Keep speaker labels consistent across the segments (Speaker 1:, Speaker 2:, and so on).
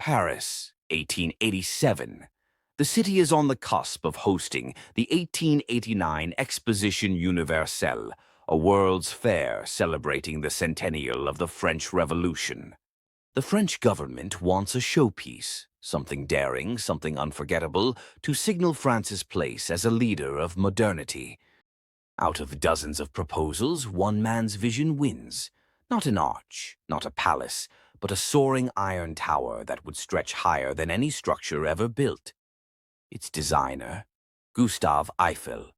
Speaker 1: Paris, 1887. The city is on the cusp of hosting the 1889 Exposition Universelle, a world's fair celebrating the centennial of the French Revolution. The French government wants a showpiece, something daring, something unforgettable, to signal France's place as a leader of modernity. Out of dozens of proposals, one man's vision wins. Not an arch, not a palace, but a soaring iron tower that would stretch higher than any structure ever built. Its designer, Gustave Eiffel.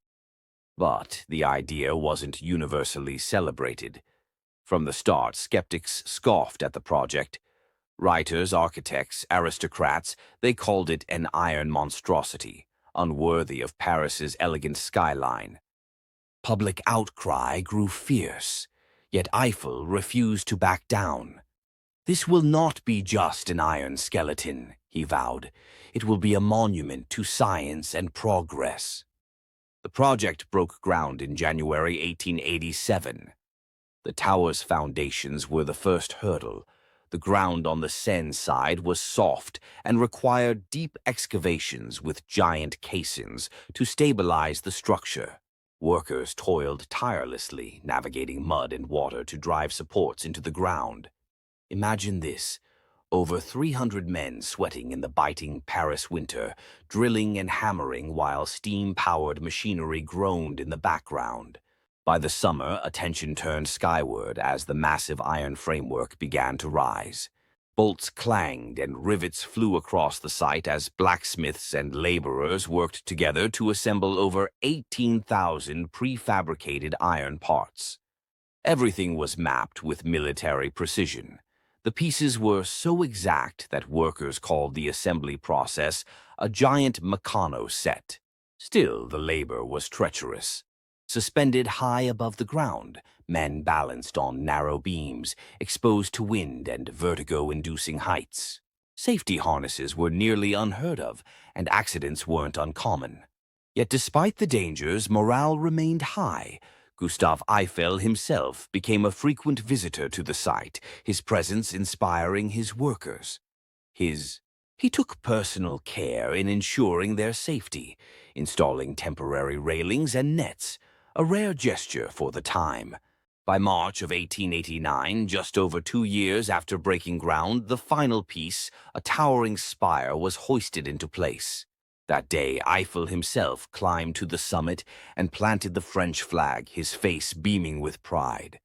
Speaker 1: But the idea wasn't universally celebrated. From the start, skeptics scoffed at the project. Writers, architects, aristocrats, they called it an iron monstrosity, unworthy of Paris's elegant skyline. Public outcry grew fierce, yet Eiffel refused to back down. "This will not be just an iron skeleton," he vowed. "It will be a monument to science and progress." The project broke ground in January 1887. The tower's foundations were the first hurdle. The ground on the Seine side was soft and required deep excavations with giant caissons to stabilize the structure. Workers toiled tirelessly, navigating mud and water to drive supports into the ground. Imagine this: over 300 men sweating in the biting Paris winter, drilling and hammering while steam-powered machinery groaned in the background. By the summer, attention turned skyward as the massive iron framework began to rise. Bolts clanged and rivets flew across the site as blacksmiths and laborers worked together to assemble over 18,000 prefabricated iron parts. Everything was mapped with military precision. The pieces were so exact that workers called the assembly process a giant Meccano set. Still, the labor was treacherous. Suspended high above the ground, men balanced on narrow beams, exposed to wind and vertigo-inducing heights. Safety harnesses were nearly unheard of, and accidents weren't uncommon. Yet despite the dangers, morale remained high. Gustave Eiffel himself became a frequent visitor to the site, his presence inspiring his workers. He took personal care in ensuring their safety, installing temporary railings and nets, a rare gesture for the time. By March of 1889, just over 2 years after breaking ground, the final piece, a towering spire, was hoisted into place. That day, Eiffel himself climbed to the summit and planted the French flag, his face beaming with pride.